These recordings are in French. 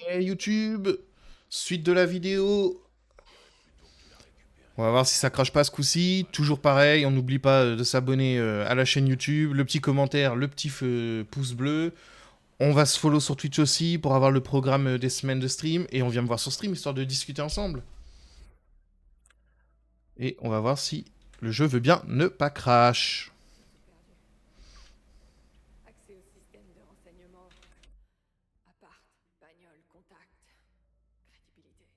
Et YouTube, suite de la vidéo. On va voir si ça crache pas ce coup-ci. Toujours pareil, on n'oublie pas de s'abonner à la chaîne YouTube, le petit commentaire, le petit pouce bleu. On va se follow sur Twitch aussi pour avoir le programme des semaines de stream. Et on vient me voir sur stream histoire de discuter ensemble. Et on va voir si le jeu veut bien ne pas crash. Accès au système de renseignement. Appart, bagnole, contact. Crédibilité.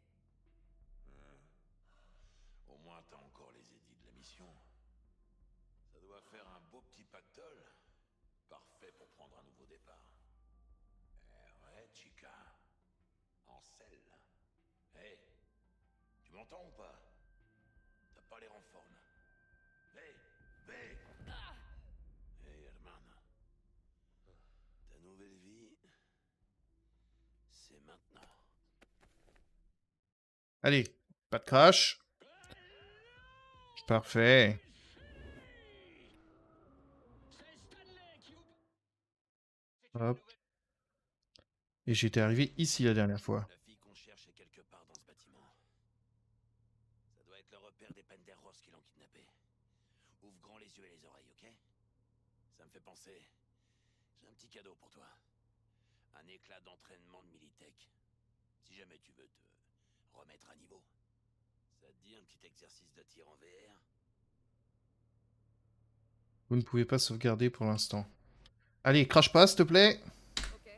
Au moins, t'as encore les édits de la mission. Ça doit faire un beau petit pactole. Parfait pour prendre un nouveau départ. Eh ouais, chica. En selle. Hé, tu m'entends ou pas? T'as pas l'air en forme. Hé, hé. Hé, Herman. Ta nouvelle vie, c'est maintenant. Allez, pas de crash. Parfait. Hop. Et j'étais arrivé ici la dernière fois. La fille qu'on cherche est quelque part dans ce bâtiment. Ça doit être le repère des Penderos qui l'ont kidnappé. Ouvre grand les yeux et les oreilles, ok? Ça me fait penser. J'ai un petit cadeau pour toi. Un éclat d'entraînement de Militech. Si jamais tu veux te remettre à niveau. Ça te dit un petit exercice de tir en VR? Vous ne pouvez pas sauvegarder pour l'instant. Allez, crash pas, s'il te plaît. Ok,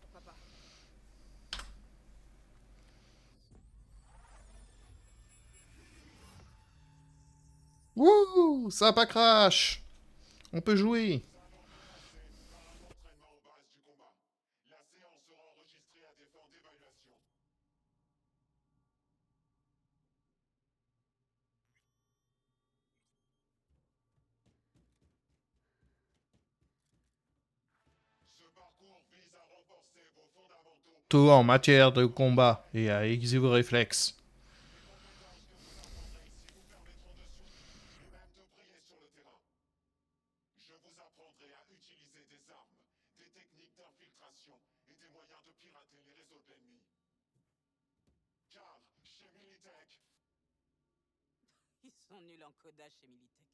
pourquoi pas. Wouh, ça a pas crash. On peut jouer. Tout en matière de combat et à aiguiser vos réflexes. Ils sont nuls en codage chez Militech.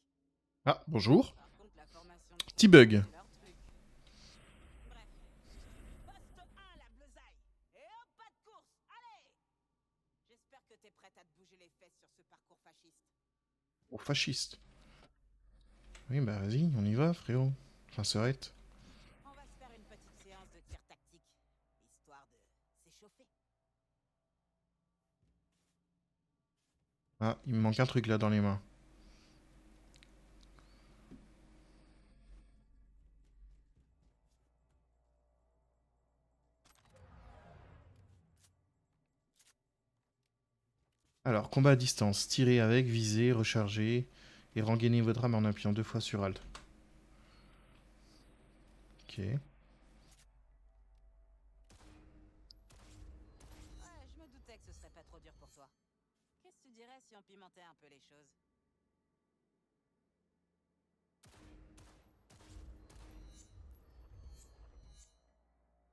Ah, bonjour. Par contre, la formation de Petit contact, bug. c'est leur truc. Bref. Poste 1, la bleusaille. Et hop, pas de course. Allez. J'espère que t'es prête à te bouger les fesses sur ce parcours fasciste. Oh, fasciste. Oui, bah vas-y, on y va, frérot. Enfin, sœurette. On va se faire une petite séance de tir tactique, histoire de s'échauffer. Ah, il me manque un truc là dans les mains. Alors, combat à distance. Tirer avec, viser, recharger. Et rengainer votre arme en appuyant 2 fois sur Alt. Ok. Ouais, je me doutais que ce serait pas trop dur pour toi. Qu'est-ce que tu dirais si on pimentait un peu les choses?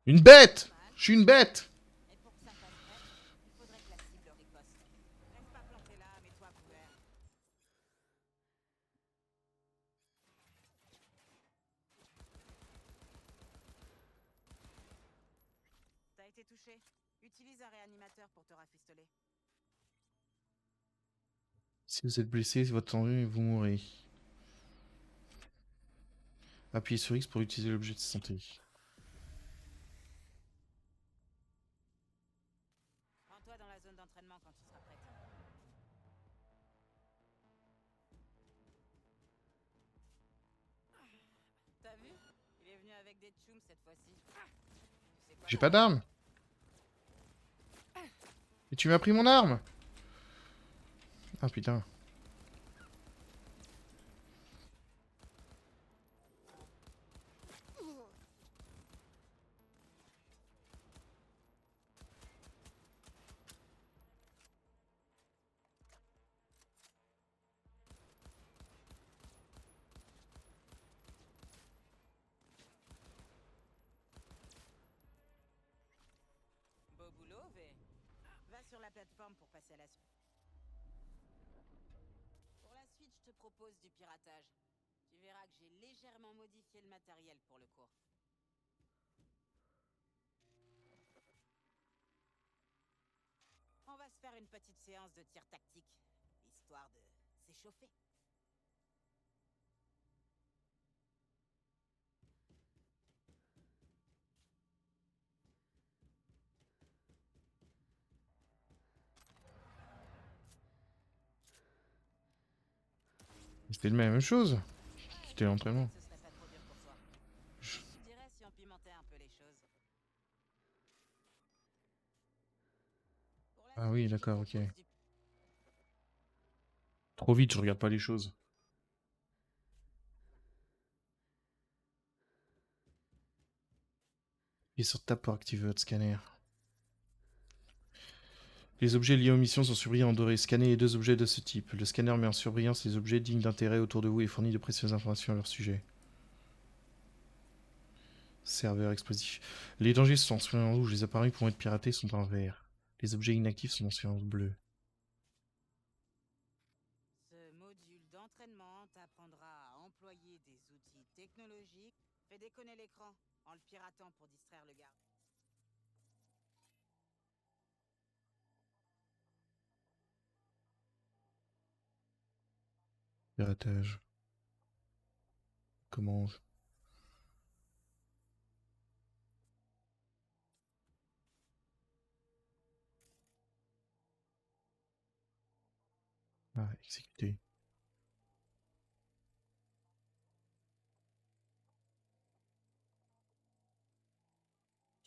Une bête! Pas mal. Je suis une bête! Et pour que ça fasse vrai, il faudrait que la cible riposte. Reste pas planté là, mets-toi à couvert. T'as été touché. Utilise un réanimateur pour te rafistoler. Si vous êtes blessé, votre tendu et vous mourrez. Appuyez sur X pour utiliser l'objet de santé. Rends-toi dans la zone d'entraînement quand tu seras prête. T'as vu? Il est venu avec des tchoums cette fois-ci. Tu sais quoi J'ai faire? pas d'arme! Et tu m'as pris mon arme! Ah putain. Beau fait. Va sur la plateforme pour passer à la suite. Pour la suite, je te propose du piratage. Tu verras que j'ai légèrement modifié le matériel pour le cours. On va se faire une petite séance de tir tactique, histoire de s'échauffer. C'était la même chose. C'était l'entraînement. Ce serait pas trop dur pour toi. Je- Tu dirais si on pimentait un peu les choses. Pour la Ah suite, oui, je te d'accord, ok. propose du- Trop vite, je regarde pas les choses. Et sur table pour activer votre scanner. Les objets liés aux missions sont surbrillés en doré. Scannez les 2 objets de ce type. Le scanner met en surbrillance les objets dignes d'intérêt autour de vous et fournit de précieuses informations à leur sujet. Serveur explosif. Les dangers sont en surbrillance rouge. Les appareils pouvant être piratés sont en vert. Les objets inactifs sont en surbrillance bleue. Ce module d'entraînement t'apprendra à employer des outils technologiques. Fais déconner l'écran en le piratant pour distraire le garde. Piratage. Comment... Ah, exécuter.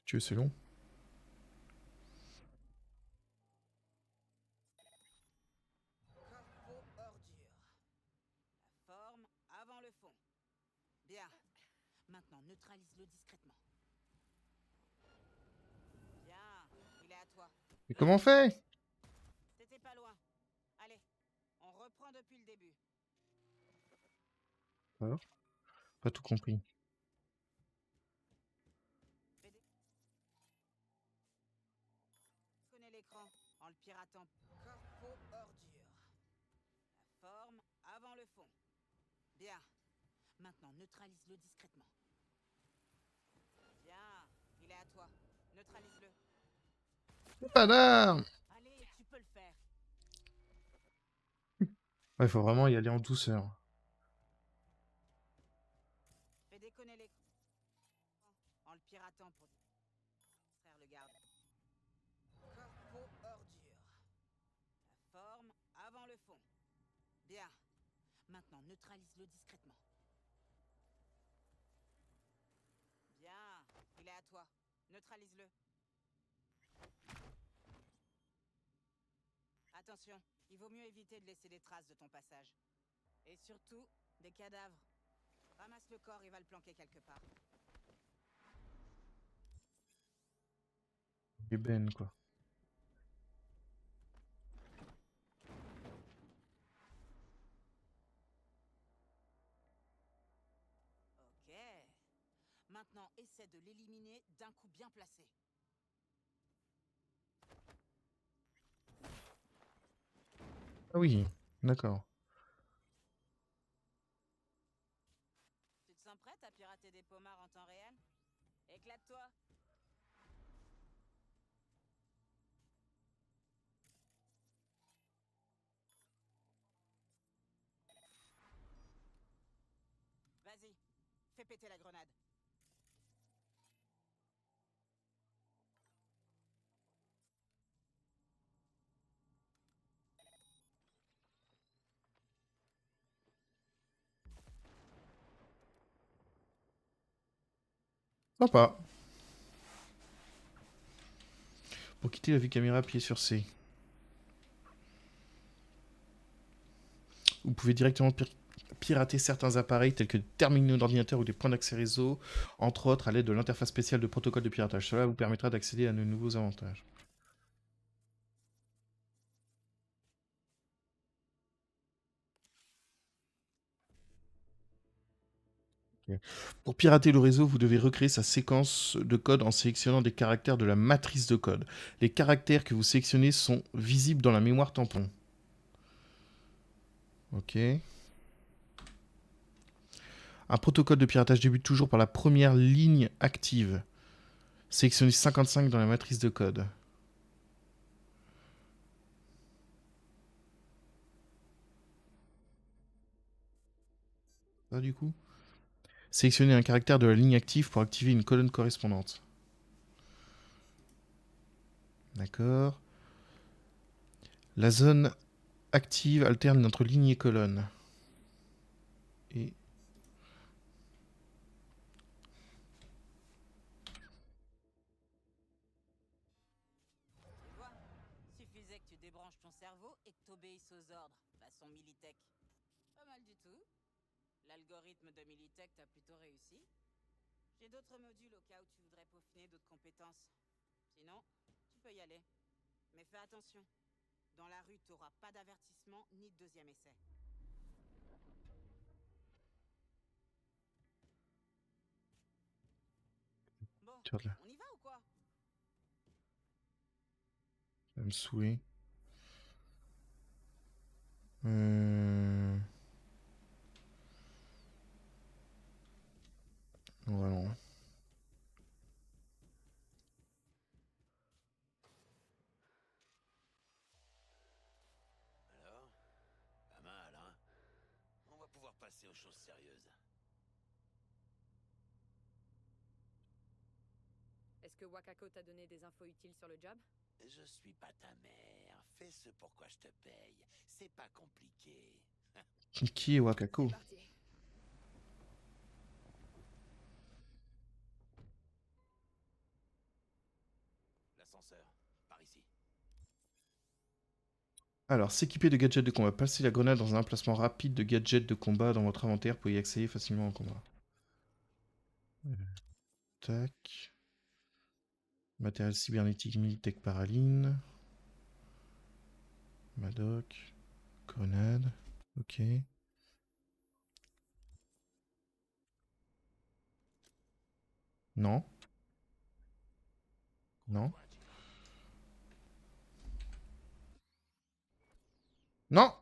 Tu veux, c'est long. Corpo ordure. La forme avant le fond. Bien. Maintenant, neutralise-le discrètement. Bien. Il est à toi. Mais comment on fait? T'étais pas loin. Allez, on reprend depuis le début. Alors, pas tout compris. Fais déconner l'écran en le piratant. Corpo ordure. La forme avant le fond. Bien. Maintenant, neutralise-le discrètement. Bien. Il est à toi. Neutralise-le. Pas d'armes. Allez, tu peux le faire. Ouais, faut vraiment y aller en douceur. Fais déconner l'écran en le piratant pour distraire le garde. Corpo ordure. La forme avant le fond. Bien. Maintenant, neutralise-le discrètement. Bien. Il est à toi. Neutralise-le. Attention, il vaut mieux éviter de laisser des traces de ton passage. Et surtout, des cadavres. Ramasse le corps et va le planquer quelque part. Ébène, quoi. Ok. Maintenant, essaie de l'éliminer d'un coup bien placé. Ah oui, d'accord. Tu te sens prête à pirater des pommards en temps réel? Éclate-toi! Vas-y, fais péter la grenade. Sympa. Pour quitter la vue caméra, appuyez sur C. Vous pouvez directement pirater certains appareils tels que des terminaux d'ordinateur ou des points d'accès réseau, entre autres à l'aide de l'interface spéciale de protocole de piratage. Cela vous permettra d'accéder à de nouveaux avantages. Pour pirater le réseau, vous devez recréer sa séquence de code en sélectionnant des caractères de la matrice de code. Les caractères que vous sélectionnez sont visibles dans la mémoire tampon. Ok. Un protocole de piratage débute toujours par la première ligne active. Sélectionnez 55 dans la matrice de code. Ça du coup. Sélectionnez un caractère de la ligne active pour activer une colonne correspondante. D'accord. La zone active alterne entre ligne et colonne. Et... Tu vois, suffisait que tu débranches ton cerveau et que t'obéisses aux ordres, façon Militech. Pas mal du tout. L'algorithme de Militech t'a plutôt réussi. J'ai d'autres modules au cas où tu voudrais peaufiner d'autres compétences. Sinon, tu peux y aller. Mais fais attention. Dans la rue, t'auras pas d'avertissement ni de deuxième essai. Bon, on y va ou quoi? Ça va me saouler. Voilà. Alors? Pas mal, hein? On va pouvoir passer aux choses sérieuses. Est-ce que Wakako t'a donné des infos utiles sur le job? Je suis pas ta mère. Fais ce pourquoi je te paye. C'est pas compliqué. Qui est Wakako? C'est parti. L'ascenseur, par ici. Alors, s'équiper de gadgets de combat. Placez la grenade dans un emplacement rapide de gadgets de combat dans votre inventaire pour y accéder facilement en combat. Tac. Matériel cybernétique Militech Paraline. Madoc. Grenade. Ok. Non. Non. Non.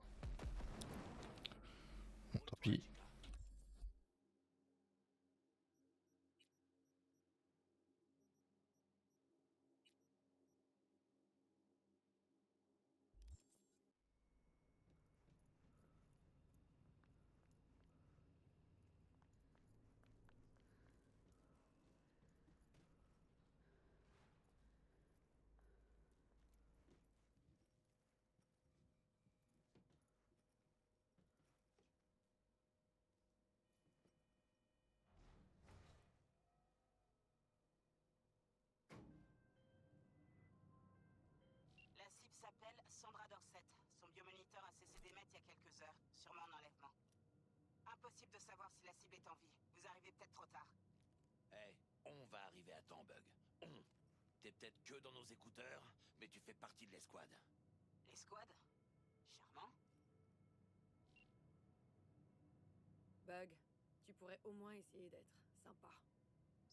Bon, tant pis. La cible s'appelle Sandra Dorset. Son biomoniteur a cessé d'émettre il y a quelques heures, sûrement en enlèvement. Impossible de savoir si la cible est en vie. Vous arrivez peut-être trop tard. Hey, on va arriver à temps, Bug. On. T'es peut-être que dans nos écouteurs, mais tu fais partie de l'escouade. L'escouade? Charmant. Bug, tu pourrais au moins essayer d'être sympa.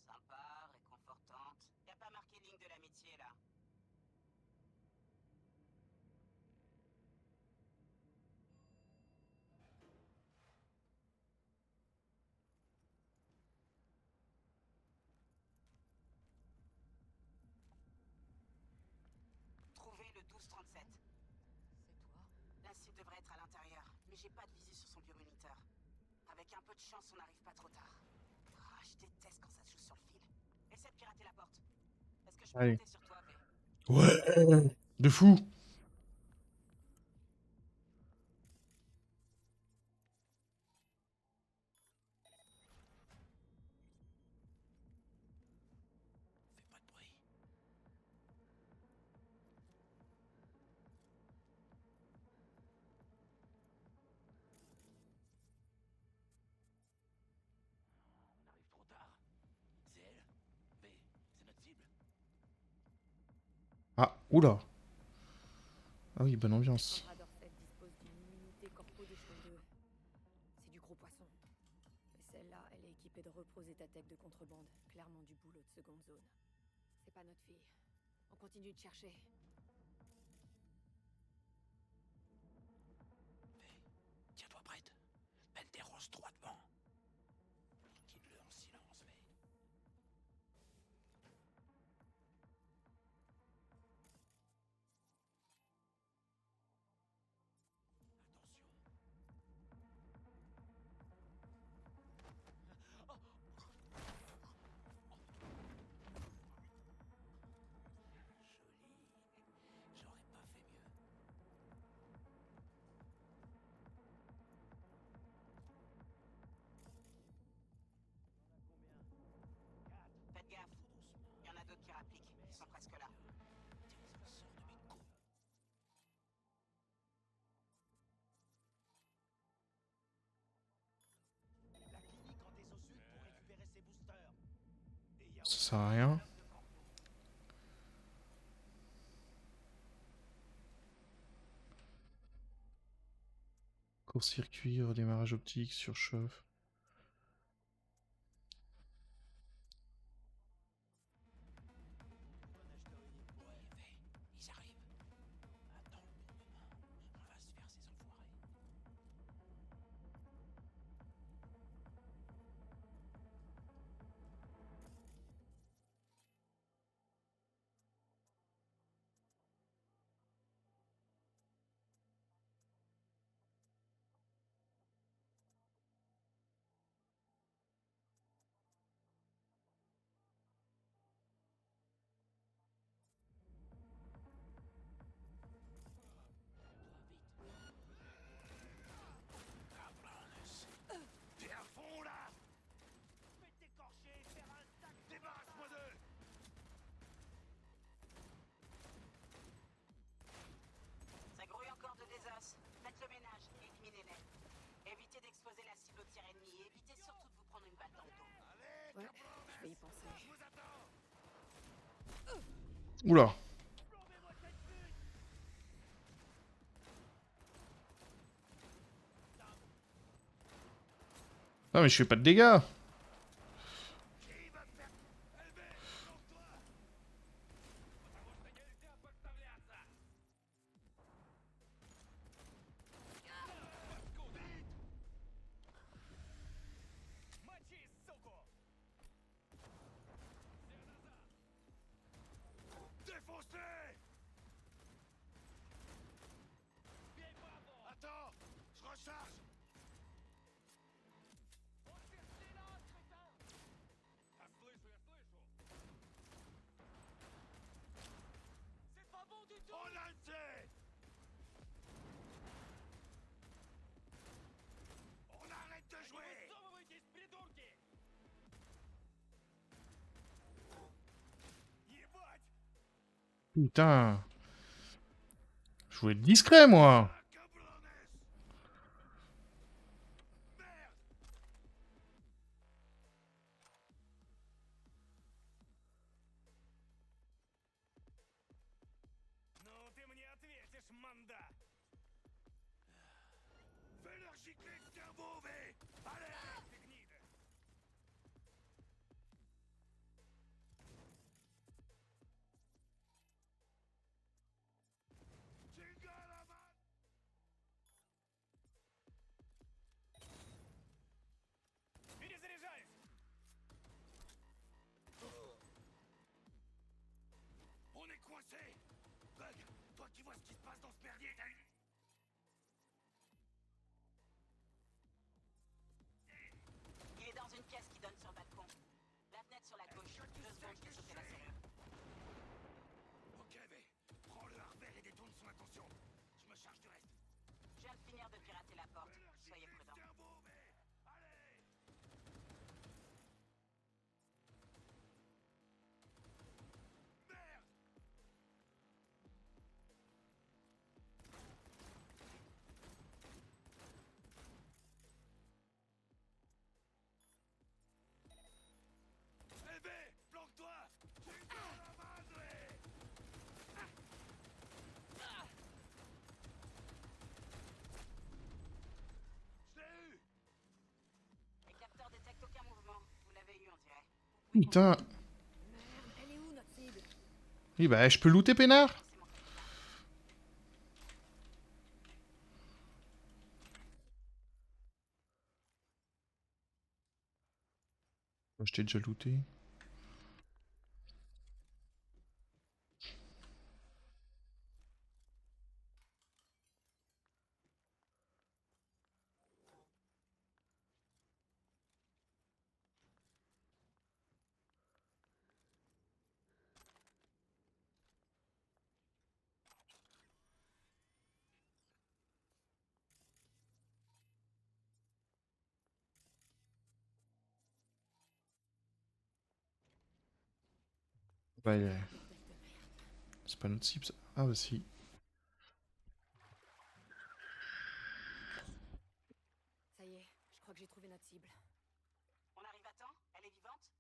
Sympa, réconfortante. Y a pas marqué ligne de l'amitié là. Trouvez le 1237. C'est toi? La cible devrait être à l'intérieur, mais j'ai pas de visu sur son biomoniteur. Avec un peu de chance, on n'arrive pas trop tard. Ah, je déteste quand ça se joue sur le fil. Essaie de pirater la porte. Est-ce que je peux Allez. compter sur toi, V? Ouais. De fou. Fais pas de bruit. On arrive trop tard. C'est elle? V, c'est notre cible? Ah, oula. Ah oui, bonne ambiance. Sandra Dorset dispose d'une immunité corpo d'échelon 2. C'est du gros poisson. Mais celle-là, elle est équipée de mec de contrebande, clairement du boulot de seconde zone. C'est pas notre fille. On continue de chercher. Tiens-toi prête. Penteros droit devant. Quitte-le en silence, V. Attention. Joli. J'aurais pas fait mieux. Faites gaffe. Il y en a d'autres qui rappliquent. Ils sont presque là. Ça sort de mes couilles. La clinique en Deso Sud pour récupérer ses boosters. Et y a Ça sert à rien. Court-circuit, redémarrage optique, surchauffe. Ouais, V. Ils arrivent. Attends le bon moment. On va se faire ces enfoirés. T'es à fond là. Fais t'écorcher et faire un sac. Débarrasse-moi d'eux. Ça grouille encore de désos. Faites le ménage. Éliminez-les. Évitez d'exposer la cible au tir ennemi. Et évitez surtout de vous prendre une balle dans le dos. Ouais, je vais y penser. Je vous attends. Oula. Plombez-moi cette pute. Non mais je fais pas de dégâts. Qui va me faire... LB, lance-toi. Потому что нельзя подставляться. Вперед! Мочи, суку! Все назад! Défoncez! Бей бабу! Attends! Je recharge! Я слышу, я слышу! C'est pas bon du tout! On l'a lancé! On arrête de jouer! Высовывайтесь, придурки! Ебать! Putain. Je voulais être discret moi. Cabrones! Merde! Ну ты мне ответишь, манда! Fais leur gicler le cerveau, V! Allez, ты гнида! Чингаламан! Перезаряжаюсь! On est coincé! Bug, toi qui vois ce qui se passe dans ce merdier, t'as une... Il est dans une pièce qui donne sur le balcon. La fenêtre sur la gauche. 2 secondes pour sauter la serrure. Ok, V, prends le harbert et détourne son attention. Je me charge du reste. Je viens de finir de pirater la porte. Fais leur Soyez gicler le prudents. cerveau, V! Allez! Merde! LB, planque-toi! Chingala madre! Putain. Merde, elle est où notre cible? Oui, bah, je peux looter, peinard. Je t'ai déjà looté. Bah, c'est pas notre cible, ça. Ah, bah, si. Ça y est, je crois que j'ai trouvé notre cible. On arrive à temps? Elle est vivante?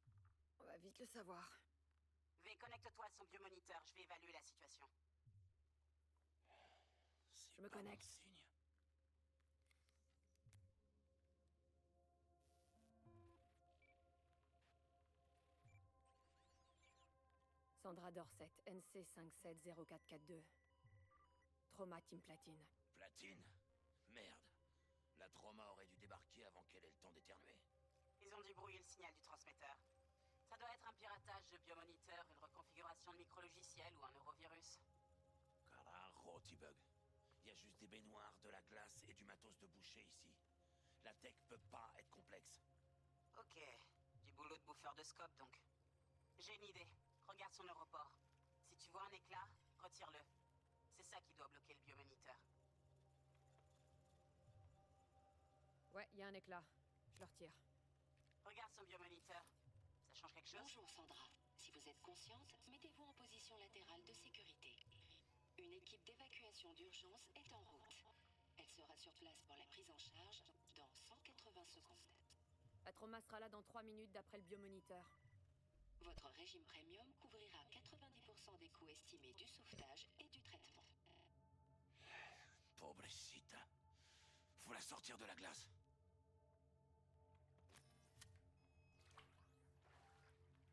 On va vite le savoir. V, connecte-toi à son biomoniteur, je vais évaluer la situation. Je me connecte. Sandra Dorset, NC570442. Trauma Team Platine. Platine? Merde. La trauma aurait dû débarquer avant qu'elle ait le temps d'éternuer. Ils ont dû brouiller le signal du transmetteur. Ça doit être un piratage de biomoniteur, une reconfiguration de micrologiciel ou un neurovirus. Carajo, T-Bug. Il y a juste des baignoires, de la glace et du matos de boucher ici. La tech peut pas être complexe. Ok, du boulot de bouffeur de scope donc. J'ai une idée. Regarde son aéroport. Si tu vois un éclat, retire-le. C'est ça qui doit bloquer le biomoniteur. Ouais, il y a un éclat. Je le retire. Regarde son biomoniteur. Ça change quelque chose? Bonjour Sandra. Si vous êtes consciente, mettez-vous en position latérale de sécurité. Une équipe d'évacuation d'urgence est en route. Elle sera sur place pour la prise en charge dans 180 secondes. La trauma sera là dans 3 minutes d'après le biomoniteur. Votre régime premium couvrira 90% des coûts estimés du sauvetage et du traitement. Pobrecita. Faut la sortir de la glace.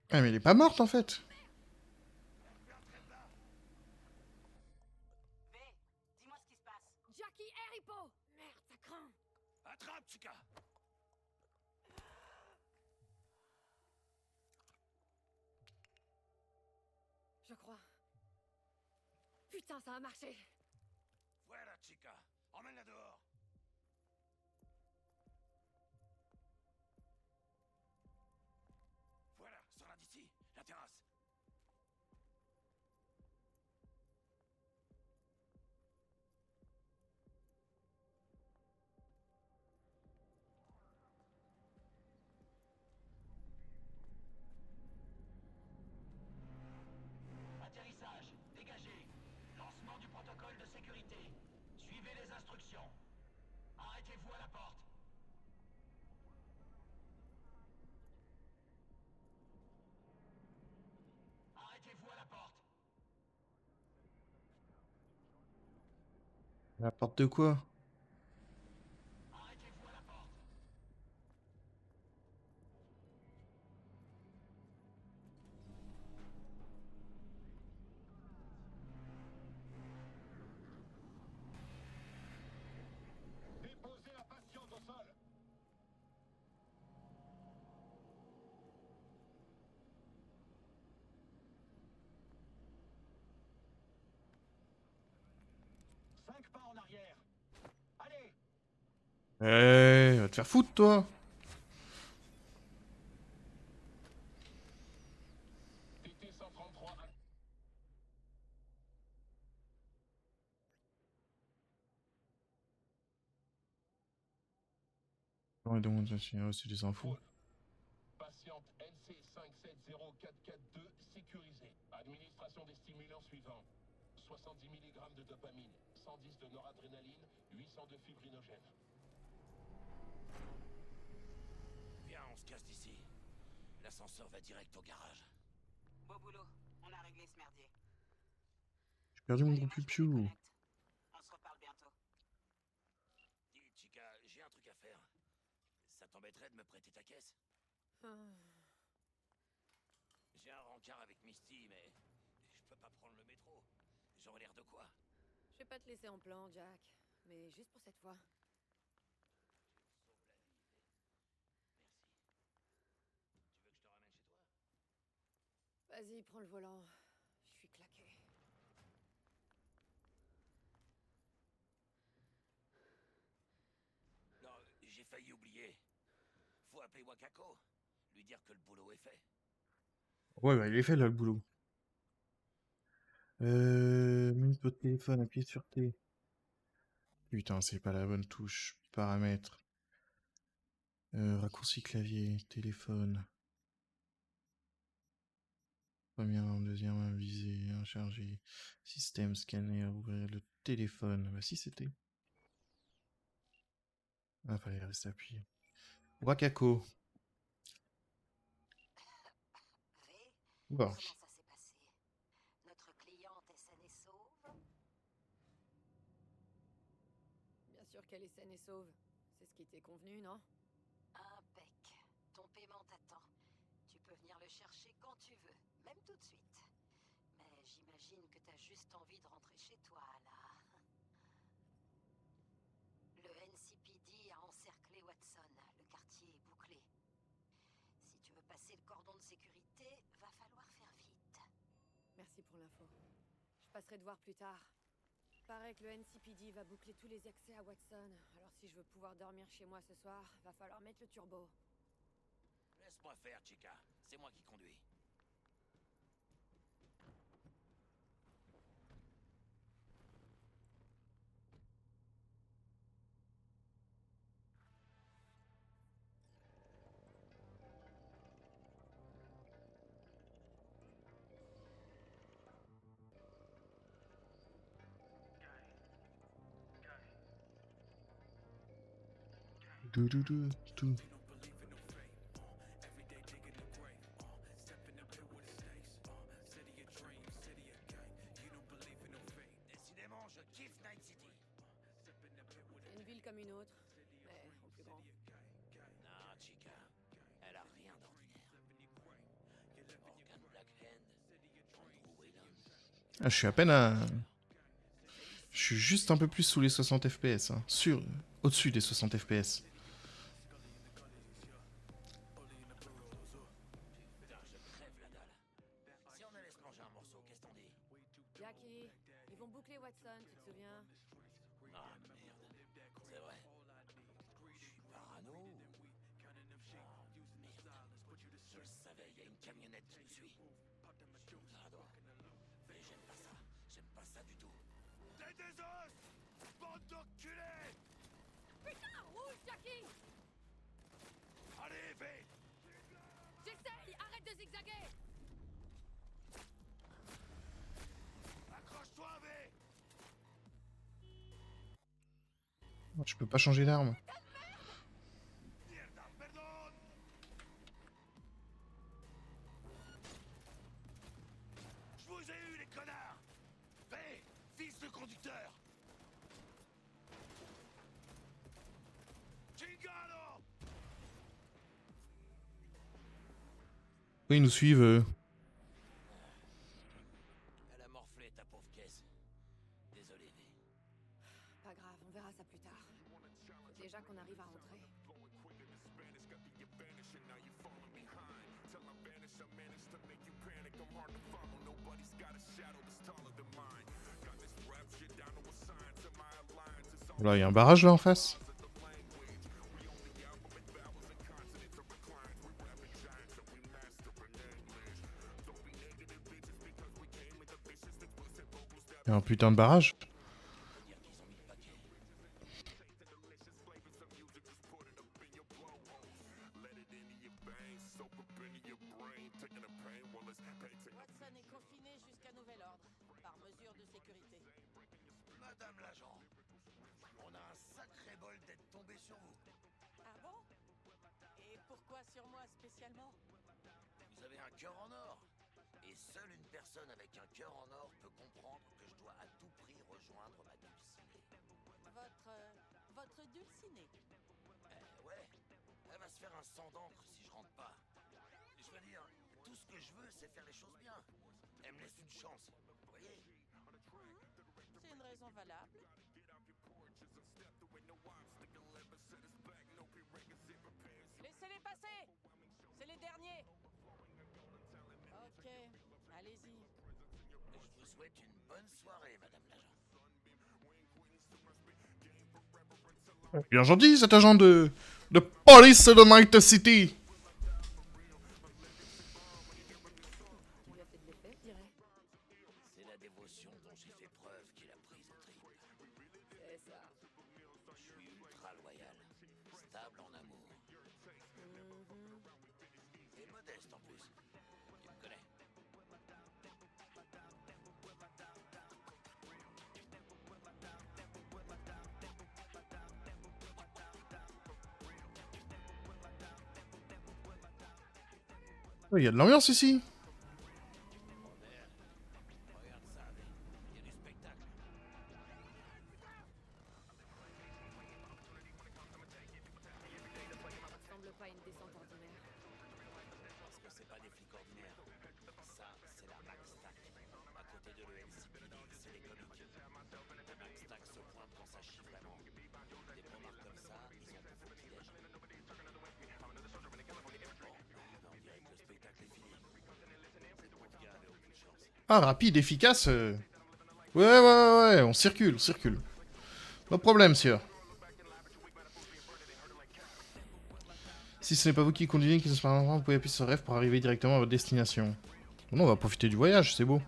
Ah, mais elle est pas morte, en fait. V, dis-moi ce qui se passe. Jackie Haripo! Merde, ça craint! Attrape, Chica. Je crois. Putain, ça a marché! Voilà, Chica. Emmène-la dehors. Voilà, sors-la d'ici. La terrasse. Atterrissage. Dégagez. Lancement du protocole de sécurité. Suivez les instructions. Arrêtez-vous à la porte. Arrêtez-vous à la porte. La porte de quoi? Arrêtez-vous à la porte. Déposez la patiente au sol. Cinq pas en arrière. Allez. Va te faire foutre, toi. TT 133. Ouais, donc, c'est des infos. Patiente NC570442 sécurisée. Administration des stimulants suivants. 70 mg de dopamine, 110 de noradrénaline, 800 de fibrinogène. Viens, on se casse d'ici. L'ascenseur va direct au garage. Beau boulot, on a réglé ce merdier. J'ai perdu mon Allez, gros moi, je me pipiou. déconnecte. On se reparle bientôt. Dis, Chica, j'ai un truc à faire. Ça t'embêterait de me prêter ta caisse? Ah. J'ai un rencard avec Misty, mais je peux pas prendre le métro. J'aurais l'air de quoi? Je vais pas te laisser en plan, Jack. Mais juste pour cette fois. Sauve la vie, Merci. Tu veux que je te ramène chez toi? Vas-y, prends le volant. Je suis claqué. Non, j'ai failli oublier. Faut appeler Wakako. Lui dire que le boulot est fait. Ouais, bah, il est fait là le boulot. Mute votre téléphone, appuyez sur T. Putain, c'est pas la bonne touche. Paramètres. Raccourci clavier, téléphone. Première, deuxième, visée, chargé. Système, scanner, ouvrir le téléphone. Bah si c'était. Ah, fallait rester appuyé. Wakako. V, Bon. comment ça s'est passé? Notre cliente est saine et sauve? Bien sûr qu'elle est saine et sauve. C'est ce qui t'est convenu, non? Impec. Ton paiement t'attend. Tu peux venir le chercher quand tu veux, même tout de suite. Mais j'imagine que t'as juste envie de rentrer chez toi, là. Le NCPD a encerclé Watson. Le quartier est bouclé. Si tu veux passer le cordon de sécurité, va falloir faire vite. Merci pour l'info. Je passerai te voir plus tard. Paraît que le NCPD va boucler tous les accès à Watson. Alors si je veux pouvoir dormir chez moi ce soir, va falloir mettre le turbo. Laisse-moi faire, Chica. C'est moi qui conduis. Tout. Décidément, je kiffe Night City. C'est une ville comme une autre, mais en plus grand. Non, Chica. Elle a rien d'ordinaire. Morgan Blackhand, Andrew Wayland. Ah, je suis à peine à... Je suis juste un peu plus sous les 60 FPS. Hein. Au-dessus des 60 FPS. Putain, je crève la dalle. Si on allait se manger un morceau, qu'est-ce qu'on dit? Jackie, ils vont boucler Watson, tu te souviens? Ah, merde. C'est vrai. Je suis parano. Oh, merde. Je le savais, il y a une camionnette qui me suit. Je suis crado. Et j'aime pas ça. J'aime pas ça du tout. T'es des os! Bande d'enculés! Putain, rouge, Jackie! Allez, vite! J'essaye, arrête de zigzaguer! Accroche-toi, V! Je peux pas changer d'arme. Mierda, perdón! Je vous ai eu, les connards! V! Fils de conducteur! Chingado! Oui, ils nous suivent. Elle a morflé ta pauvre caisse. Désolé, V. Pas grave, on verra ça plus tard. Faut déjà qu'on arrive à rentrer. Là, il y a un barrage là en face. Il y a un putain de barrage. Dire qu'ils ont mis le paquet. Watson est confiné jusqu'à nouvel ordre, par mesure de sécurité. Madame l'agent, on a un sacré bol d'être tombé sur vous. Ah bon? Et pourquoi sur moi spécialement? Vous avez un cœur en or. Et seule une personne avec un cœur en or peut comprendre que je dois à tout prix rejoindre ma dulcinée. Votre dulcinée? Ouais, elle va se faire un sang d'encre si je rentre pas. Je veux dire, tout ce que je veux, c'est faire les choses bien. Elle me laisse une chance, vous voyez? C'est une raison valable. Laissez-les passer. C'est les derniers. Ok, allez-y. Je vous souhaite une bonne soirée, madame l'agent. Bien gentil, cet agent de police de Night City. Tu lui as fait de l'effet, je dirais. C'est la dévotion dont j'ai fait preuve qui l'a prise au trip. C'est ça. Je suis ultra loyal, stable en amour. Et modeste en plus. Tu me connais. Il y a de l'ambiance ici. Regarde ça, il y a du spectacle. Ça ressemble pas à une descente ordinaire. Parce que c'est pas des flics ordinaires. Ça, c'est la Max Stack. À côté de l'ENCPD, c'est les comiques. La Max Stack se pointe quand ça chie vraiment. Des bomards comme ça, ils ont tout faux petit-déj. Bon, on dirait que le spectacle est fini. Cette pauvre gars avait aucune chance. Ah, rapide, efficace. Ouais, on circule, on circule. Pas de problème, sire. Si ce n'est pas vous qui conduisez, qui se parlera, vous pouvez appuyer sur F pour arriver directement à votre destination. Bon, on va profiter du voyage, c'est beau. Ça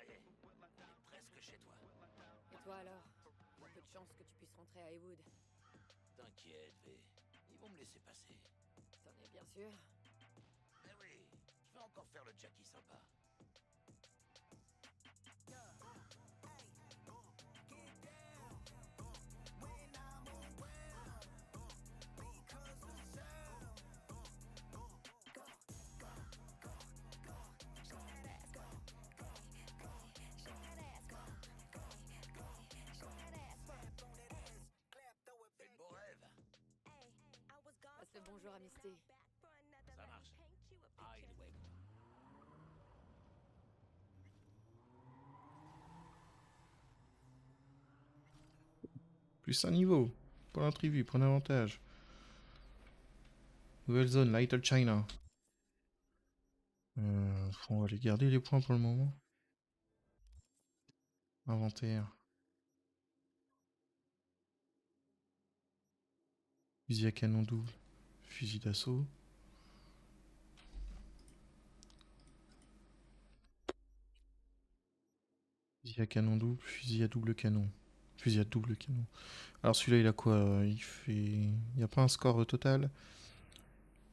y est, on est presque chez toi. Et toi alors? Il y a peu de chances que tu puisses rentrer à Heywood. T'inquiète, V. Ils vont me laisser passer. T'en es bien sûr? Mais oui, je vais encore faire le Jackie sympa. Fais de beaux rêves. Passe le bonjour à Misty. Ça marche. Hideaway. Plus un niveau. Pour l'intrivu, prenez avantage. Nouvelle zone, Little China. On va les garder les points pour le moment. Inventaire. Fusil à canon double. Fusil d'assaut. Fusil à canon double, fusil à double canon. Fusil à double canon. Alors celui-là, il a quoi? Il fait... Il n'y a pas un score total.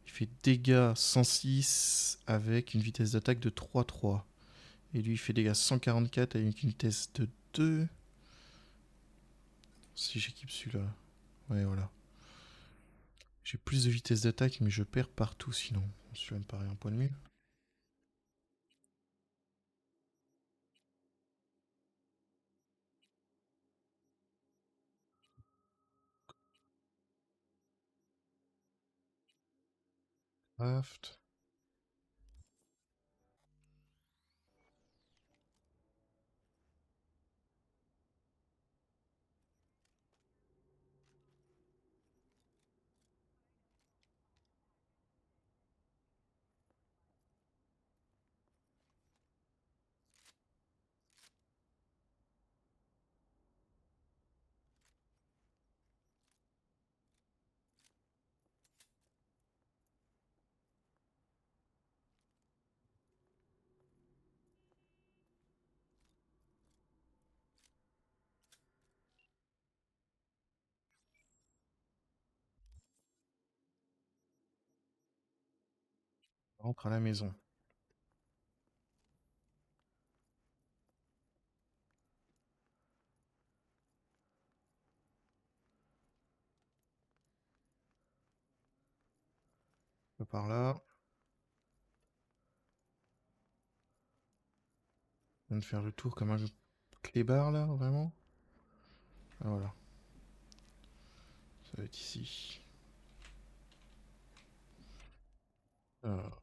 Il fait dégâts 106 avec une vitesse d'attaque de 3,3. Et lui, il fait dégâts 144 avec une vitesse de 2. Si j'équipe celui-là. Ouais, voilà. J'ai plus de vitesse d'attaque, mais je perds partout sinon. Celui-là me paraît un point de mieux. Craft. On rentre à la maison. Par là. Je viens de faire le tour comme un clébard là, vraiment? Ah, voilà. Ça va être ici. Alors,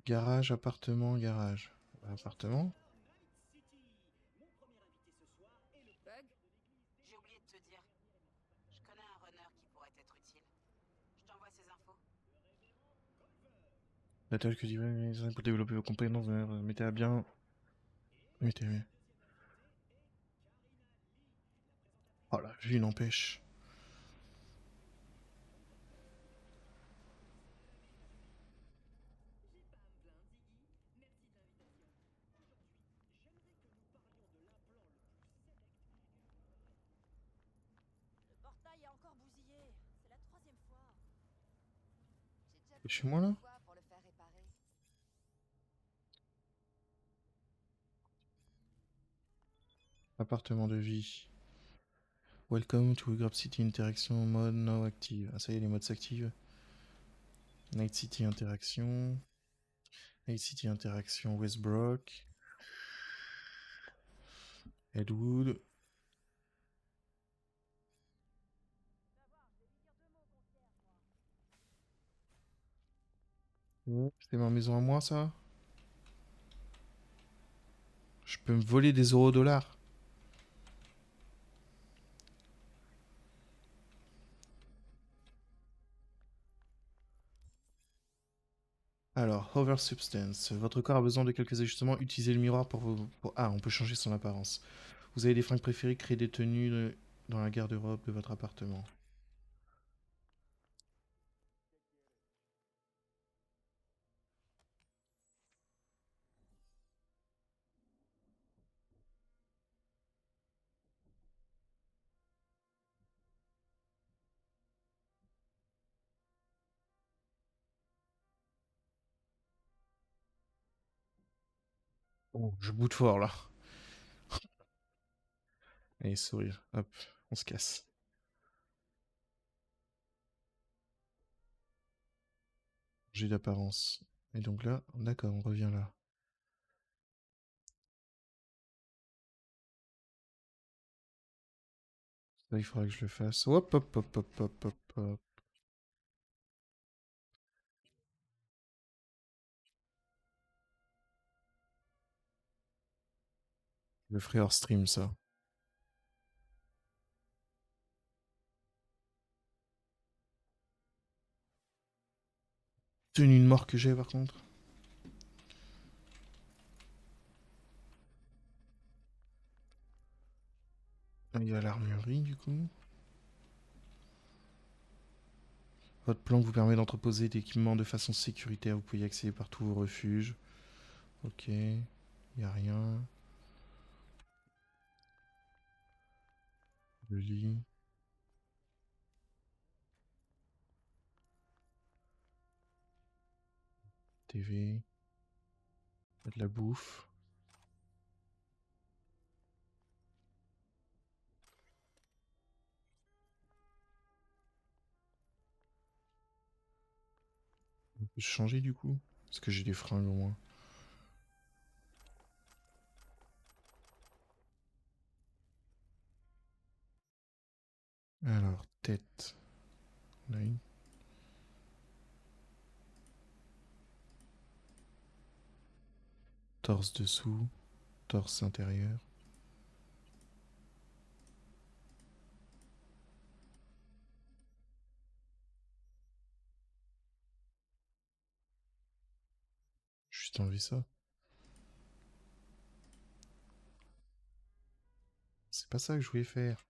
garage, appartement, garage. Appartement? Bug? J'ai oublié de te dire. Je connais un runner qui pourrait être utile. Je t'envoie ses infos. La tâche que pour développer vos compétences, mettez à bien. Mettez. Oh la vue n'empêche. Le portail est encore bousillé. C'est la 3e fois. J'ai déjà C'est chez moi là? fois pour le faire réparer. Appartement de vie. Welcome to Grab City Interaction mode now active. Ah ça y est, les modes s'activent. Night City Interaction. Night City Interaction Westbrook. Edwood. C'est ma maison à moi ça? Je peux me voler des €. Alors, Hover Substance. Votre corps a besoin de quelques ajustements. Utilisez le miroir Ah, on peut changer son apparence. Vous avez des fringues préférées, créez des tenues dans la garde-robe de votre appartement. Oh, je boude fort là. Allez, sourire. Hop, on se casse. J'ai d'apparence. Et donc là, d'accord, on revient là. Ça, il faudra que je le fasse. Hop, hop, hop, hop, hop, hop, hop. Je le ferai hors stream, ça. Tenue de mort que j'ai, par contre. Il y a l'armurerie, du coup. Votre plan vous permet d'entreposer des équipements de façon sécuritaire. Vous pouvez y accéder par tous vos refuges. Ok. Y a rien. Le lit. TV. Y a de la bouffe. On peut changer, du coup. Parce que j'ai des fringues, au moins. Alors, tête. On a une. Torse dessous. Torse intérieur. Juste enlever ça. C'est pas ça que je voulais faire.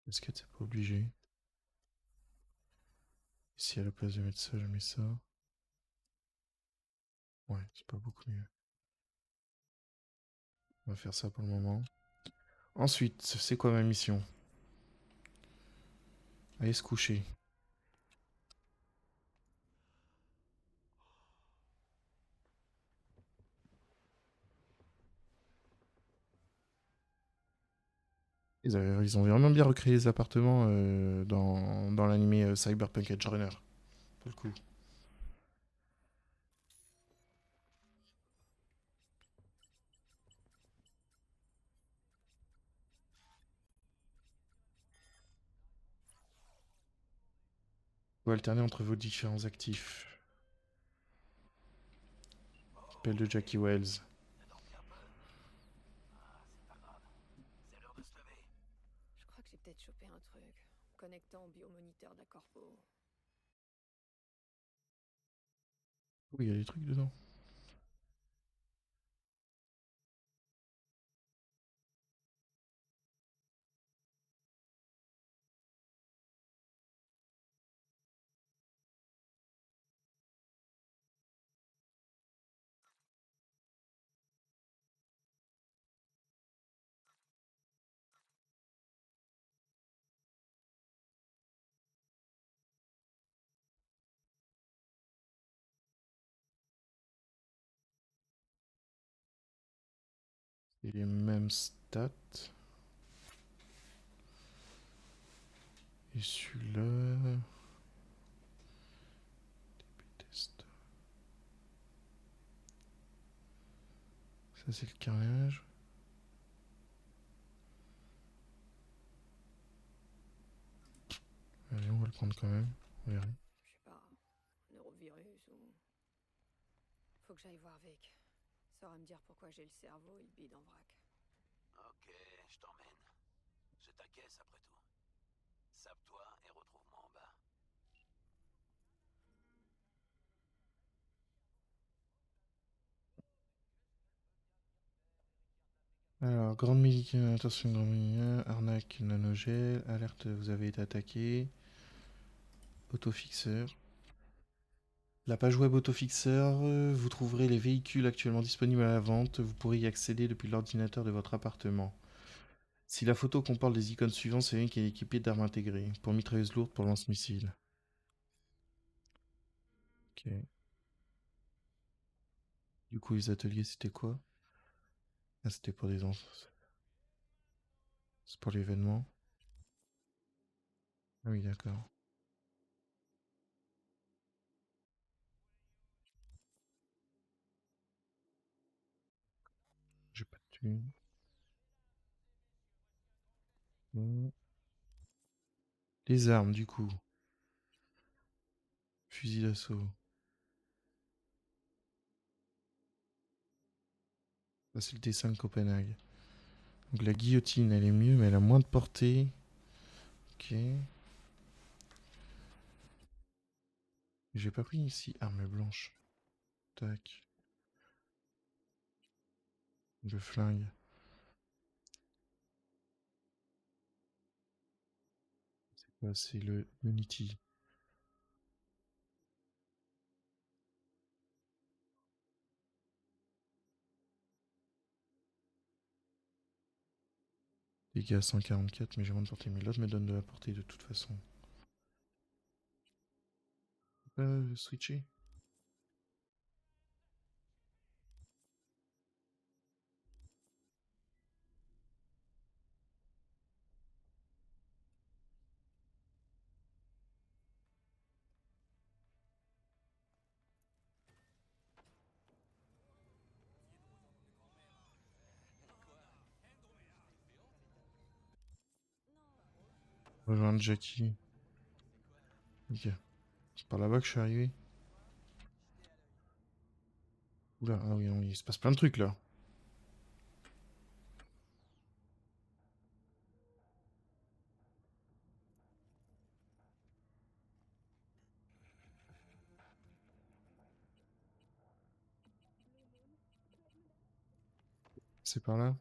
Casquette, c'est pas obligé. Si à la place de mettre ça, je mets ça. Ouais, c'est pas beaucoup mieux. On va faire ça pour le moment. Ensuite, c'est quoi ma mission? Aller se coucher. Ils ont vraiment bien recréé les appartements dans l'animé Cyberpunk Edge Runner, pour le coup. Vous alternez entre vos différents actifs. Appel de Jackie Wells. Je crois que j'ai peut-être chopé un truc. Connectant au biomoniteur d'Accorpo. Oui, il y a des trucs dedans. Et les mêmes stats. Et celui-là. DB test. Ça, c'est le carnage. Allez, on va le prendre quand même. On verra. Je sais pas, neurovirus ou... Faut que j'aille voir Vic. Saura me dire pourquoi j'ai le cerveau et le bide en vrac. Ok, je t'emmène. C'est ta caisse après tout. Sape-toi et retrouve-moi en bas. Alors, grande médicale, attention, grande médicale, arnaque, nanogel, alerte, vous avez été attaqué. Autofixeur. La page web autofixeur, vous trouverez les véhicules actuellement disponibles à la vente. Vous pourrez y accéder depuis l'ordinateur de votre appartement. Si la photo comporte les icônes suivantes, c'est une qui est équipée d'armes intégrées. Pour mitrailleuse lourde, pour lance-missile. Ok. Du coup, les ateliers, c'était quoi? Ah, c'était pour des enfants. C'est pour l'événement. Ah oui, d'accord. J'ai pas de thune. Bon. Les armes, du coup. Fusil d'assaut. Ça, c'est le T5 Copenhague. Donc la guillotine, elle est mieux, mais elle a moins de portée. Ok. J'ai pas pris ici. Arme blanche. Tac. Le flingue. C'est quoi? C'est le Unity. Dégâts 144, mais j'ai moins de portée. Mais l'autre me donne de la portée de toute façon. Switcher. Rejoindre Jackie. Ok. C'est par là-bas que je suis arrivé. Oula, ah oui, non, il se passe plein de trucs là. C'est par là.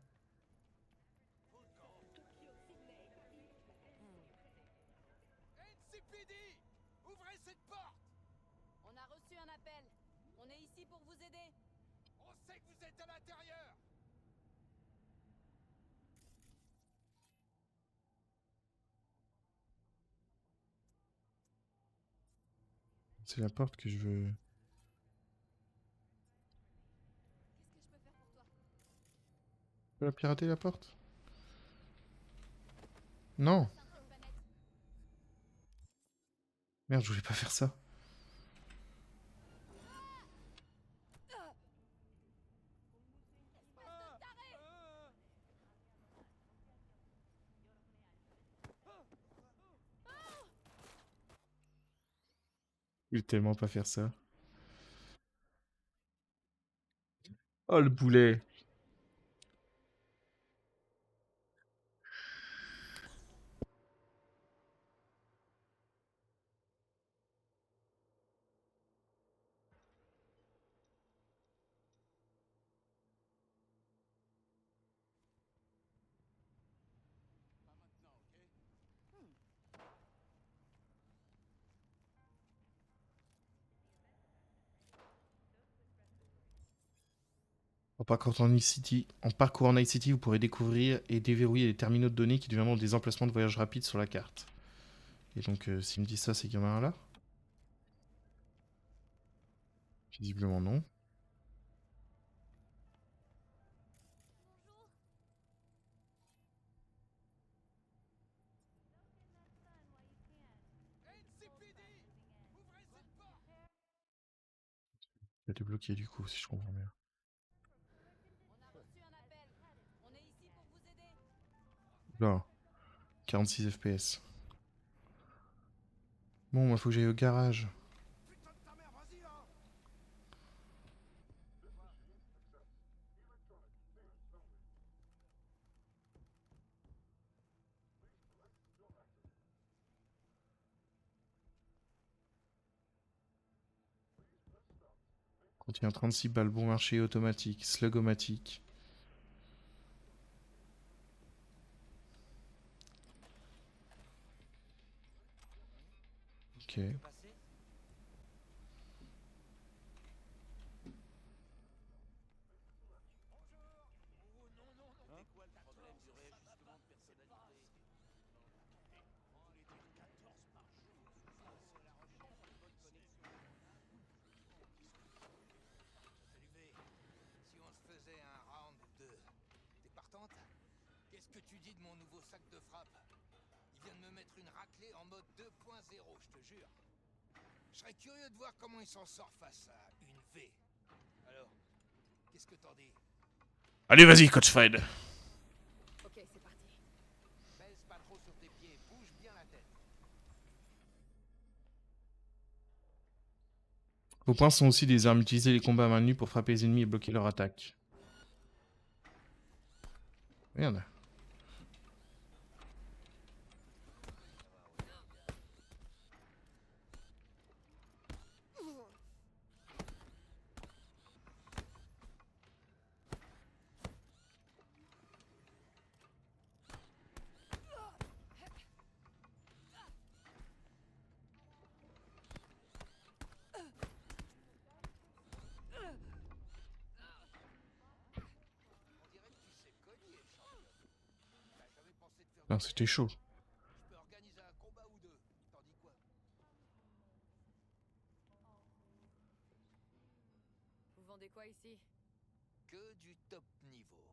cette porte! On a reçu un appel. On est ici pour vous aider. On sait que vous êtes à l'intérieur! C'est la porte que je veux... Qu'est-ce que je peux faire pour toi? Tu peux la pirater la porte? Non! Merde, je voulais pas faire ça. Je voulais tellement pas faire ça. Oh le boulet! En parcourant Night City, vous pourrez découvrir et déverrouiller les terminaux de données qui deviendront des emplacements de voyage rapides sur la carte. Et donc, s'il me dit ça, c'est qu'il y en a un là? Visiblement non. NCPD! Ouvrez cette porte! Il a débloqué du coup, si je comprends bien. On a reçu un appel. On est ici pour vous aider. Là, 46 FPS. Bon, il faut que j'aille au garage. Putain de ta mère, vas-y là! Contient 36 balles bon marché automatique, slugomatique. Ok. Salut V, si on se faisait un round 2, t'es partante? Qu'est-ce que tu dis de mon nouveau sac de frappe? Il vient de me mettre une raclée en mode 2.0, je te jure. Je serais curieux de voir comment il s'en sort face à une V. Alors, qu'est-ce que t'en dis? Allez, vas-y, Coach Fred. Ok, c'est parti. Baisse pas trop sur tes pieds, bouge bien la tête. Vos poings sont aussi des armes. Utilisez les combats à main nue pour frapper les ennemis et bloquer leur attaque. Merde. On dirait que tu sais cogner, champion. T'as jamais pensé de faire Non, du c'était chaud. Je peux organiser un combat ou deux. T'en dis quoi? Vous vendez quoi ici? Que du top niveau.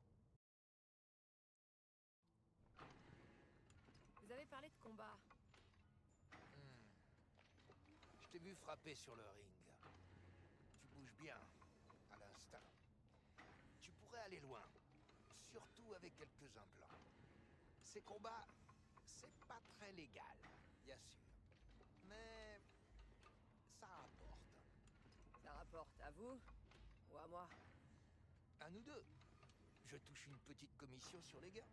Vous avez parlé de combat. Je t'ai vu frapper sur le ring. Tu bouges bien, à l'instinct. Tu pourrais aller loin, surtout avec quelques implants. Ces combats, c'est pas très légal, bien sûr. Mais ça rapporte. Ça rapporte à vous ou à moi? À nous deux. Je touche une petite commission sur les gars.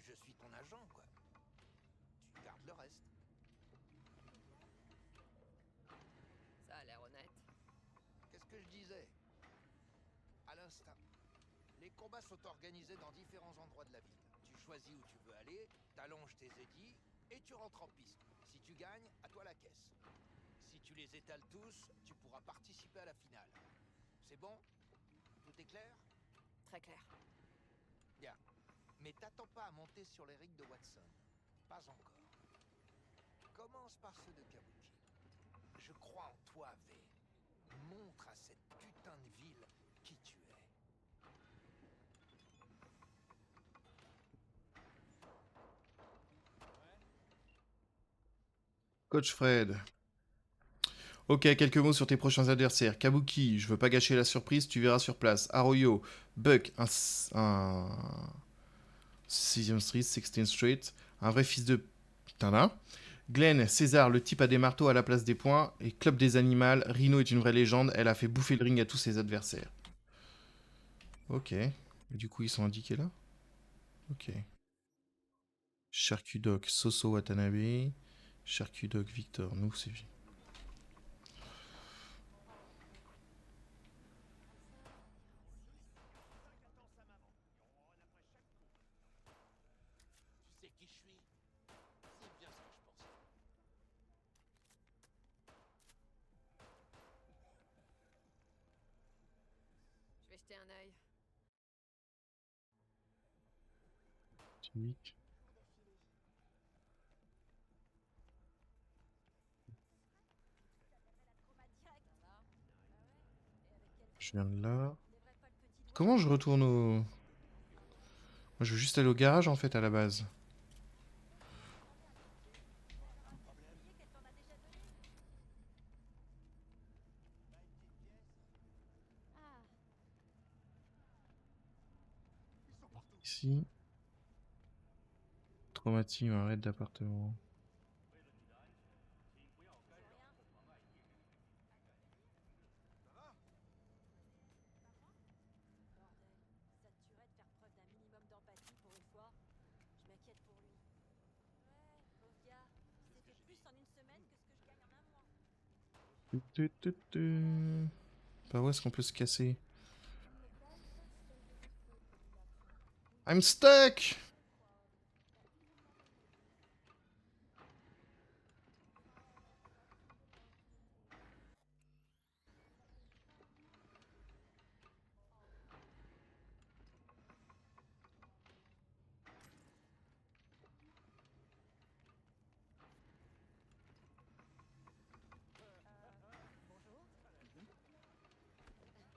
Je suis ton agent, quoi. Tu gardes le reste. Ça a l'air honnête. Qu'est-ce que je disais? À l'instinct. Les combats sont organisés dans différents endroits de la ville. Tu choisis où tu veux aller, t'allonges tes édits et tu rentres en piste. Si tu gagnes, à toi la caisse. Si tu tu les étales tous, tu pourras participer à la finale. C'est bon? Tout est clair? Très clair. Bien. Mais t'attends pas à monter sur les rings de Watson. Pas encore. Commence par ceux de Kabuki. Je crois en toi, V. Montre à cette putain de ville qui tu es. Coach Fred. Ok, quelques mots sur tes prochains adversaires. Kabuki, je veux pas gâcher la surprise, tu verras sur place. Arroyo, Buck, un 6ème Street, 16th Street, un vrai fils de... T'en as. Glenn, César, le type a des marteaux à la place des poings. Et Club des Animals, Rhino est une vraie légende, elle a fait bouffer le ring à tous ses adversaires. Ok. Et du coup, ils sont indiqués là. Ok. Charcudok, Soso Watanabe. Charcudok, Victor, nous c'est... Tu sais qui je suis? C'est bien ce que je pensais. Je vais jeter un œil. Typique. Je viens de là. Comment je retourne au... Moi, je veux juste aller au garage, en fait, à la base. Ici. Traumatisme, un raid d'appartement. Par où est-ce qu'on peut se casser? I'm stuck!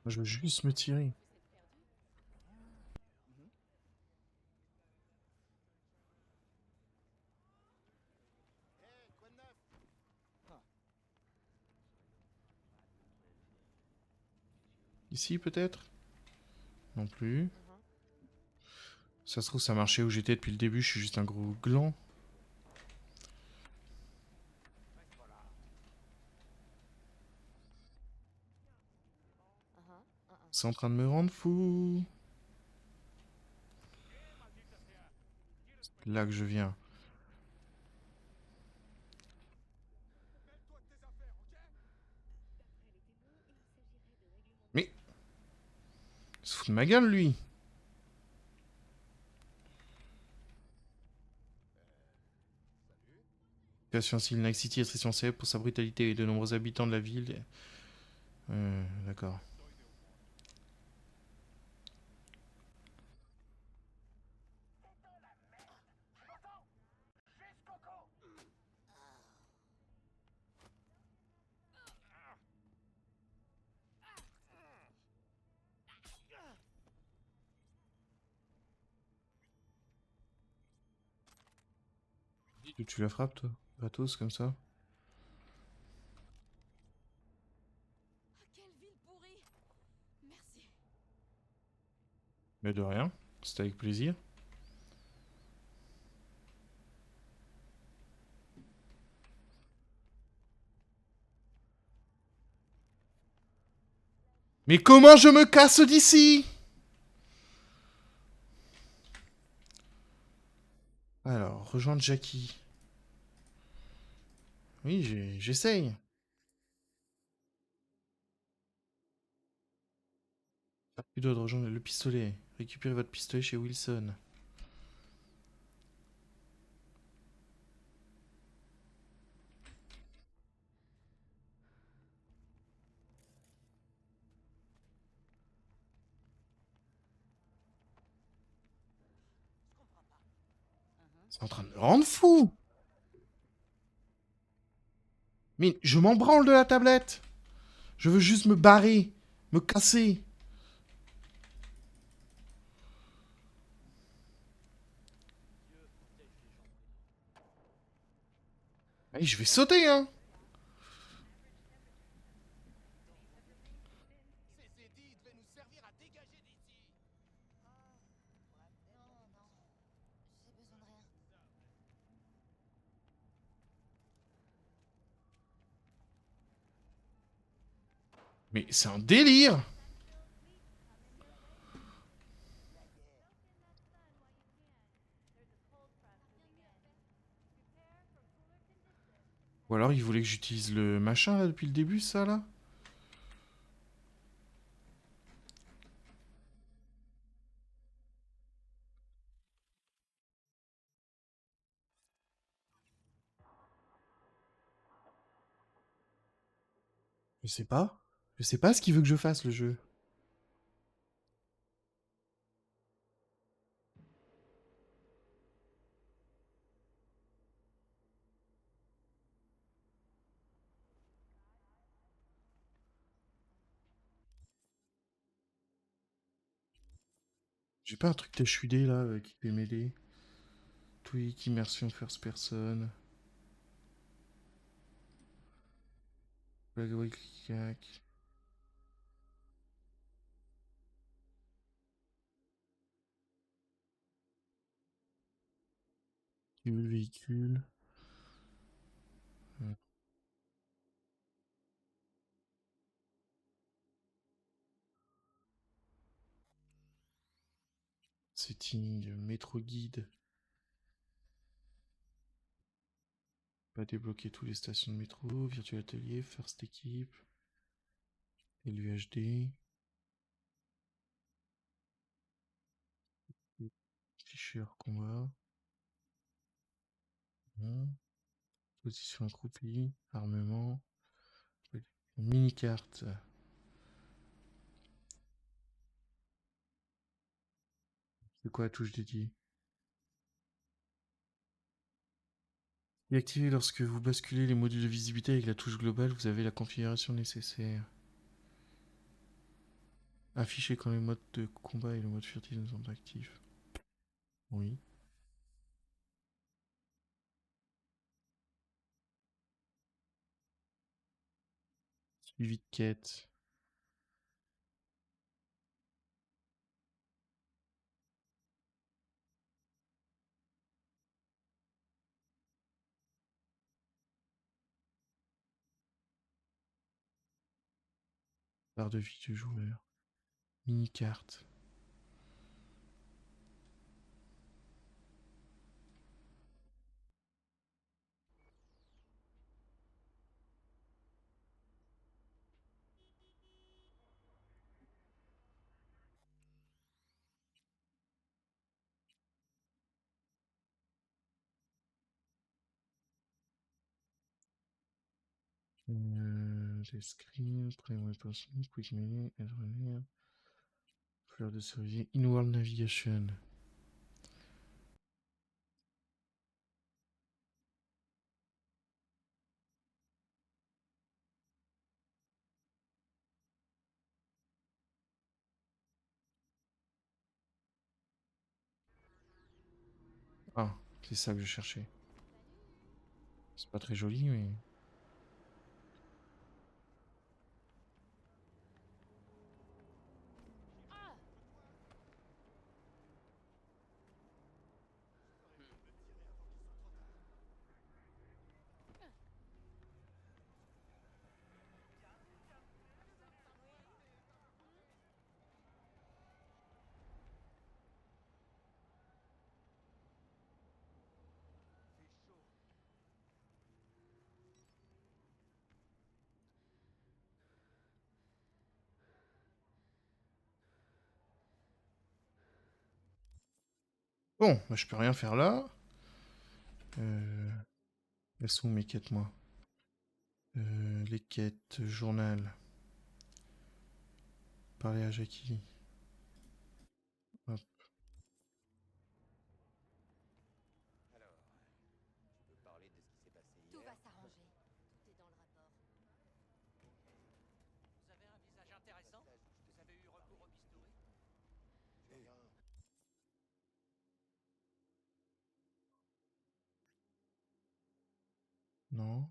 Moi, je veux juste me tirer. Hey, quoi de neuf? Ici, peut-être? Non plus. Ça se trouve, ça marchait où j'étais depuis le début, je suis juste un gros gland. C'est en train de me rendre fou. C'est là que je viens. Mais... Il se fout de ma gueule, lui. Situation Night City est très célèbre pour sa brutalité et de nombreux habitants de la ville. D'accord. Tu la frappes, toi? Gratos, comme ça? Quelle ville pourrie! Merci. Mais de rien. C'était avec plaisir. Mais comment je me casse d'ici? Alors, rejoindre Jackie. Oui, j'essaye. Plus de rejoindre le pistolet. Récupérez votre pistolet chez Wilson. C'est en train de me rendre fou. Mais je m'en branle de la tablette. Je veux juste me barrer, me casser. Allez, je vais sauter, hein. Ces édits devaient nous servir à dégager d'ici. Mais c'est un délire. Ou alors il voulait que j'utilise le machin là depuis le début, ça là. Je sais pas. Je sais pas ce qu'il veut que je fasse le jeu. J'ai pas un truc THUD là qui peut m'aider. Tweak, immersion first person. Clicac. Véhicule. Setting, métro guide. Pas débloquer toutes les stations de métro. Virtual atelier, first équipe. LUHD. Ficheur combat. Position accroupie. Armement. Mini-carte. C'est quoi la touche dédiée? Et activé lorsque vous basculez les modules de visibilité avec la touche globale, vous avez la configuration nécessaire. Affiché quand le mode de combat et le mode furtif ne sont pas actifs. Oui. Suivi de quête. Barre de vie du joueur. Mini-carte. Des screens, prime weapons, quick melee, adrenaline, fleur de cerisier, in-world navigation. Ah, c'est ça que je cherchais. C'est pas très joli, mais... Bon, bah, je peux rien faire là. Elles sont où mes quêtes, moi? Les quêtes, journal. Parler à Jackie. Hop. Non.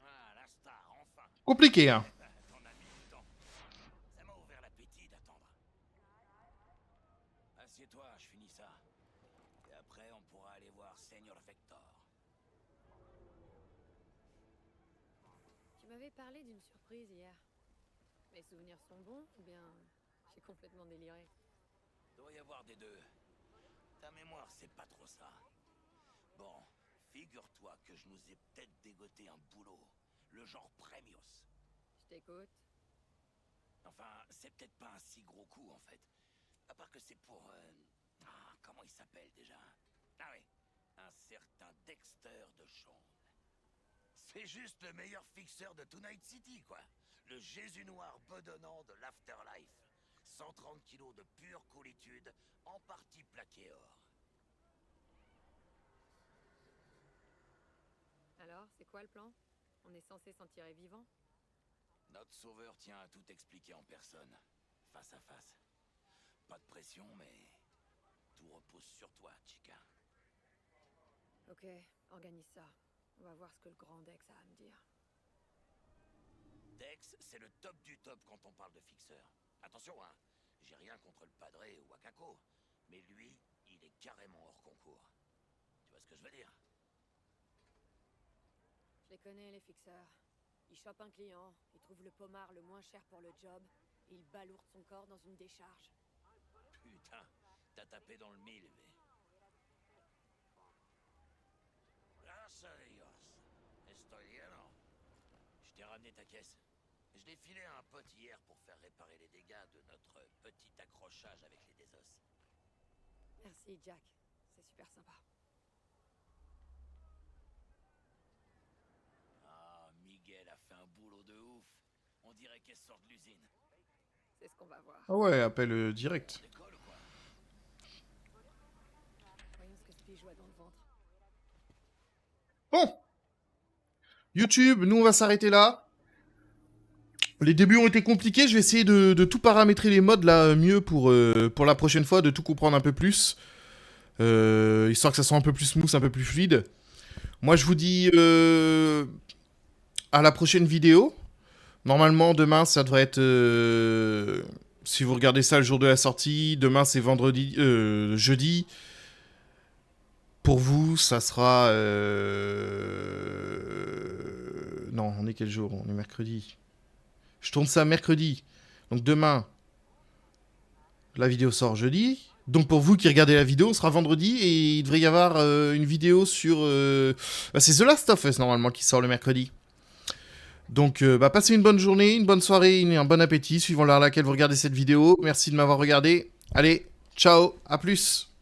Ah, la star, enfin. Compliqué, hein. Ton ami du temps. Ça m'a ouvert l'appétit d'attendre. Assieds-toi, je finis ça. Et après, on pourra aller voir Seigneur Vector. Tu m'avais parlé d'une surprise hier. Mes souvenirs sont bons ou bien j'ai complètement déliré? Doit y avoir des deux. Ta mémoire, c'est pas trop ça. Bon, figure-toi que je nous ai peut-être dégoté un boulot. Le genre Premios. Je t'écoute. Enfin, c'est peut-être pas un si gros coup, en fait. À part que c'est pour... comment il s'appelle, déjà? Ah oui, un certain Dexter de Chaune. C'est juste le meilleur fixeur de Tonight City, quoi. Le Jésus noir bedonnant de l'Afterlife. 130 kilos de pure coolitude, en partie plaqué or. Alors, c'est quoi le plan? On est censé s'en tirer vivant? Notre sauveur tient à tout expliquer en personne, face à face. Pas de pression, mais tout repose sur toi, Chica. Ok, organise ça. On va voir ce que le grand Dex a à me dire. Dex, c'est le top du top quand on parle de fixeur. Attention, hein, j'ai rien contre le Padré ou Wakako, mais lui, il est carrément hors concours. Tu vois ce que je veux dire? Je les connais, les fixeurs. Ils chopent un client, ils trouvent le pommard le moins cher pour le job, et ils balourdent son corps dans une décharge. Putain, t'as tapé dans le mille, mais... Gracias a Dios. Estoy lleno. Je t'ai ramené ta caisse. Je l'ai filé à un pote hier pour faire réparer les dégâts de notre petit accrochage avec les désos. Merci, Jack. C'est super sympa. Ah, Miguel a fait un boulot de ouf. On dirait qu'elle sort de l'usine. C'est ce qu'on va voir. Ah ouais, appel direct. Décolle ou quoi? Voyons ce que ce bijou a dans le ventre. Bon. YouTube, nous on va s'arrêter là. Les débuts ont été compliqués, je vais essayer de tout paramétrer les modes là mieux pour la prochaine fois, de tout comprendre un peu plus. Histoire que ça soit un peu plus smooth, un peu plus fluide. Moi je vous dis à la prochaine vidéo. Normalement demain ça devrait être... si vous regardez ça le jour de la sortie, demain c'est jeudi. Pour vous ça sera... Non, on est quel jour? On est mercredi. Je tourne ça mercredi. Donc demain, la vidéo sort jeudi. Donc pour vous qui regardez la vidéo, on sera vendredi. Et il devrait y avoir une vidéo sur... c'est The Last of Us normalement qui sort le mercredi. Donc passez une bonne journée, une bonne soirée, un bon appétit, suivant l'heure à laquelle vous regardez cette vidéo. Merci de m'avoir regardé. Allez, ciao, à plus.